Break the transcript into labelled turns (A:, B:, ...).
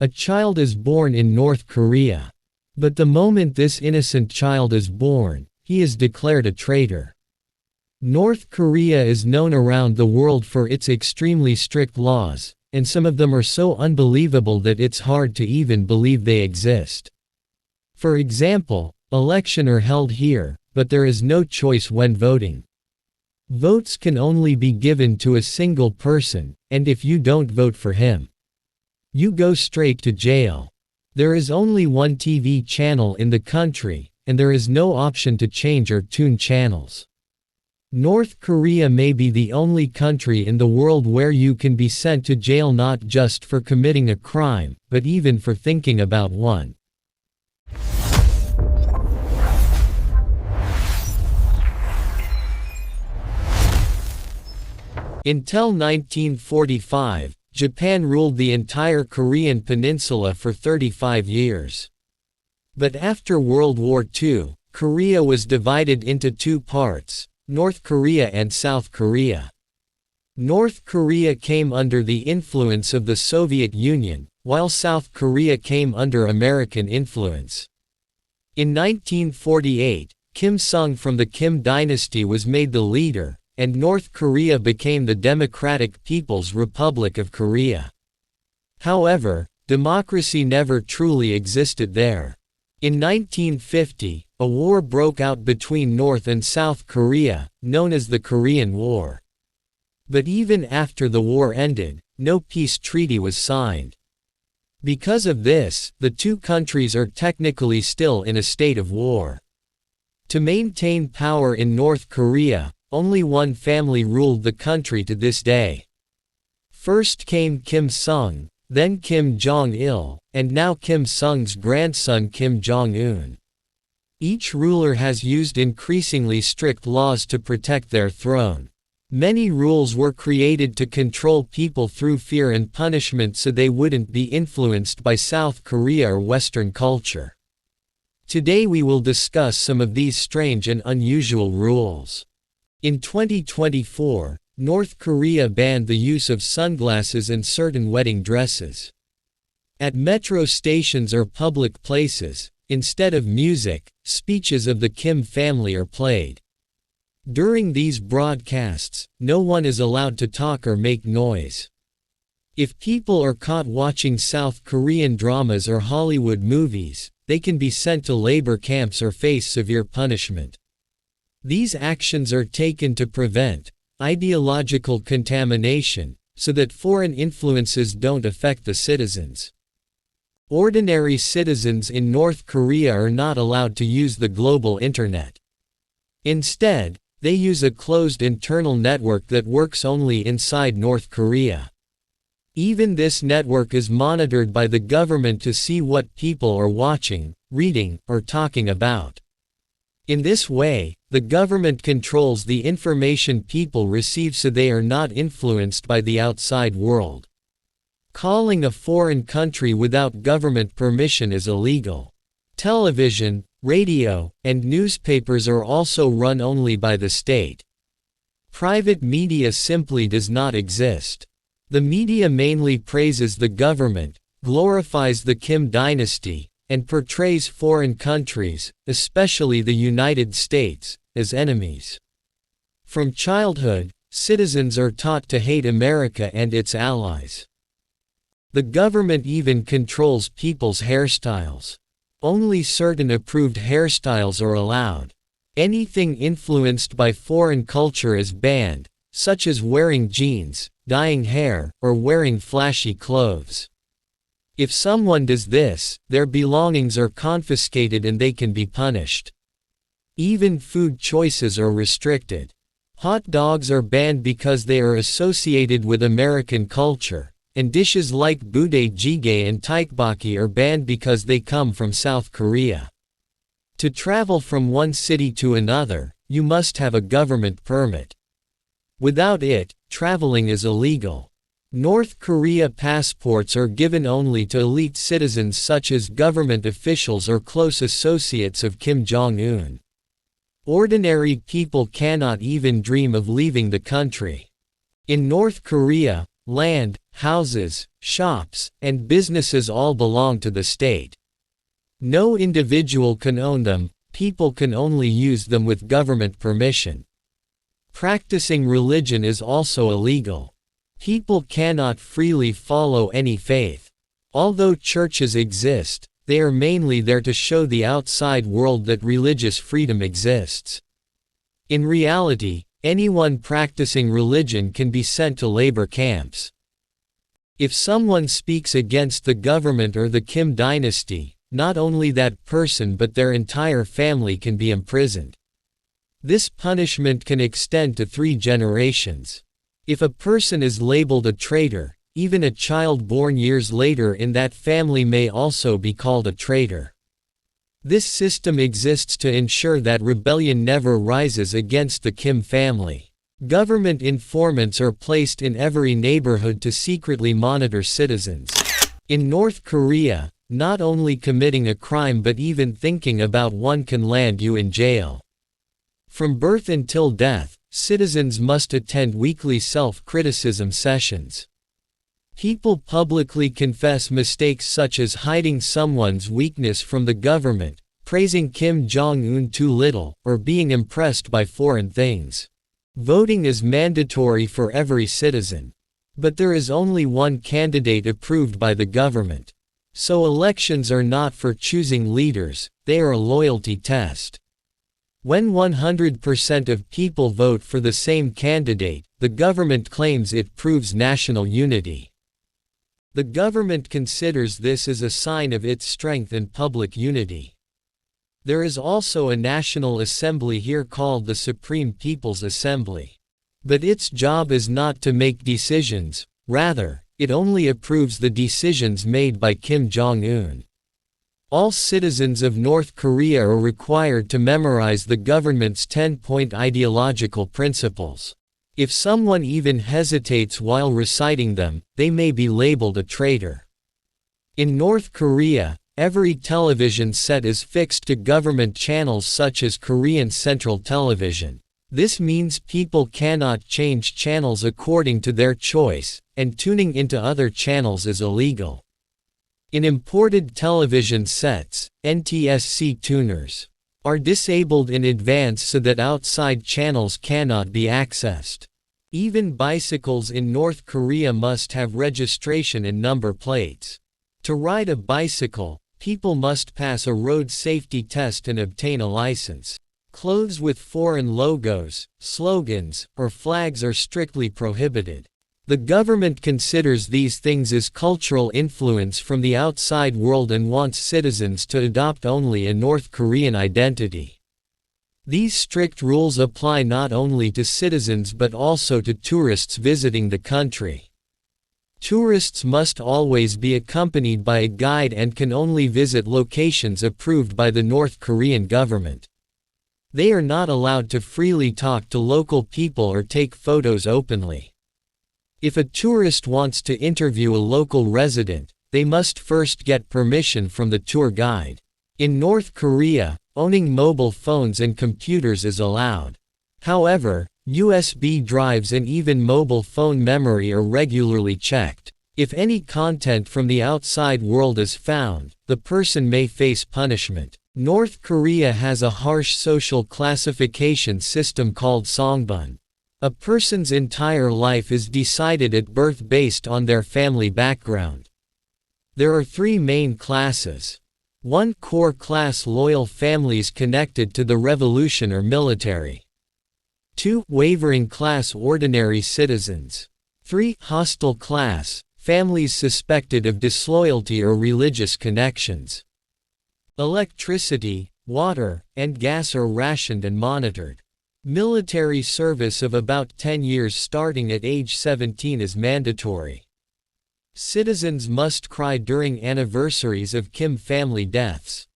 A: A child is born in North Korea. But the moment this innocent child is born, he is declared a traitor. North Korea is known around the world for its extremely strict laws, and some of them are so unbelievable that it's hard to even believe they exist. For example, elections are held here, but there is no choice when voting. Votes can only be given to a single person, and if you don't vote for him, you go straight to jail. There is only one TV channel in the country, and there is no option to change or tune channels. North Korea may be the only country in the world where you can be sent to jail not just for committing a crime, but even for thinking about one. Until 1945, Japan ruled the entire Korean peninsula for 35 years. But after World War II, Korea was divided into two parts, North Korea and South Korea. North Korea came under the influence of the Soviet Union, while South Korea came under American influence. In 1948, Kim Il-sung from the Kim dynasty was made the leader, and North Korea became the Democratic People's Republic of Korea. However, democracy never truly existed there. In 1950, a war broke out between North and South Korea, known as the Korean War. But even after the war ended, no peace treaty was signed. Because of this, the two countries are technically still in a state of war. To maintain power in North Korea, only one family ruled the country to this day. First came Kim Il-sung, then Kim Jong-il, and now Kim Il-sung's grandson Kim Jong-un. Each ruler has used increasingly strict laws to protect their throne. Many rules were created to control people through fear and punishment so they wouldn't be influenced by South Korea or Western culture. Today we will discuss some of these strange and unusual rules. In 2024, North Korea banned the use of sunglasses and certain wedding dresses. At metro stations or public places, instead of music, speeches of the Kim family are played. During these broadcasts, no one is allowed to talk or make noise. If people are caught watching South Korean dramas or Hollywood movies, they can be sent to labor camps or face severe punishment. These actions are taken to prevent ideological contamination, so that foreign influences don't affect the citizens. Ordinary citizens in North Korea are not allowed to use the global internet. Instead, they use a closed internal network that works only inside North Korea. Even this network is monitored by the government to see what people are watching, reading, or talking about. In this way, the government controls the information people receive so they are not influenced by the outside world. Calling a foreign country without government permission is illegal. Television, radio, and newspapers are also run only by the state. Private media simply does not exist. The media mainly praises the government, glorifies the Kim dynasty, and portrays foreign countries, especially the United States, as enemies. From childhood, citizens are taught to hate America and its allies. The government even controls people's hairstyles. Only certain approved hairstyles are allowed. Anything influenced by foreign culture is banned, such as wearing jeans, dyeing hair, or wearing flashy clothes. If someone does this, their belongings are confiscated and they can be punished. Even food choices are restricted. Hot dogs are banned because they are associated with American culture, and dishes like budae jjigae and tteokbokki are banned because they come from South Korea. To travel from one city to another, you must have a government permit. Without it, traveling is illegal. North Korea passports are given only to elite citizens such as government officials or close associates of Kim Jong-un. Ordinary people cannot even dream of leaving the country. In North Korea, land, houses, shops, and businesses all belong to the state. No individual can own them, people can only use them with government permission. Practicing religion is also illegal. People cannot freely follow any faith. Although churches exist, they are mainly there to show the outside world that religious freedom exists. In reality, anyone practicing religion can be sent to labor camps. If someone speaks against the government or the Kim dynasty, not only that person but their entire family can be imprisoned. This punishment can extend to 3 generations. If a person is labeled a traitor, even a child born years later in that family may also be called a traitor. This system exists to ensure that rebellion never rises against the Kim family. Government informants are placed in every neighborhood to secretly monitor citizens. In North Korea, not only committing a crime but even thinking about one can land you in jail. From birth until death, citizens must attend weekly self-criticism sessions. People publicly confess mistakes such as hiding someone's weakness from the government, praising Kim Jong-un too little, or being impressed by foreign things. Voting is mandatory for every citizen. But there is only one candidate approved by the government. So elections are not for choosing leaders, they are a loyalty test. When 100% of people vote for the same candidate, the government claims it proves national unity. The government considers this as a sign of its strength and public unity. There is also a national assembly here called the Supreme People's Assembly. But its job is not to make decisions, rather, it only approves the decisions made by Kim Jong-un. All citizens of North Korea are required to memorize the government's 10-point ideological principles. If someone even hesitates while reciting them, they may be labeled a traitor. In North Korea, every television set is fixed to government channels such as Korean Central Television. This means people cannot change channels according to their choice, and tuning into other channels is illegal. In imported television sets, NTSC tuners are disabled in advance so that outside channels cannot be accessed. Even bicycles in North Korea must have registration and number plates. To ride a bicycle, people must pass a road safety test and obtain a license. Clothes with foreign logos, slogans, or flags are strictly prohibited. The government considers these things as cultural influence from the outside world and wants citizens to adopt only a North Korean identity. These strict rules apply not only to citizens but also to tourists visiting the country. Tourists must always be accompanied by a guide and can only visit locations approved by the North Korean government. They are not allowed to freely talk to local people or take photos openly. If a tourist wants to interview a local resident, they must first get permission from the tour guide. In North Korea, owning mobile phones and computers is allowed. However, USB drives and even mobile phone memory are regularly checked. If any content from the outside world is found, the person may face punishment. North Korea has a harsh social classification system called Songbun. A person's entire life is decided at birth based on their family background. There are 3 main classes. 1 core class, loyal families connected to the revolution or military. 2 wavering class, ordinary citizens. 3 hostile class, families suspected of disloyalty or religious connections. Electricity, water, and gas are rationed and monitored. Military service of about 10 years starting at age 17 is mandatory. Citizens must cry during anniversaries of Kim family deaths.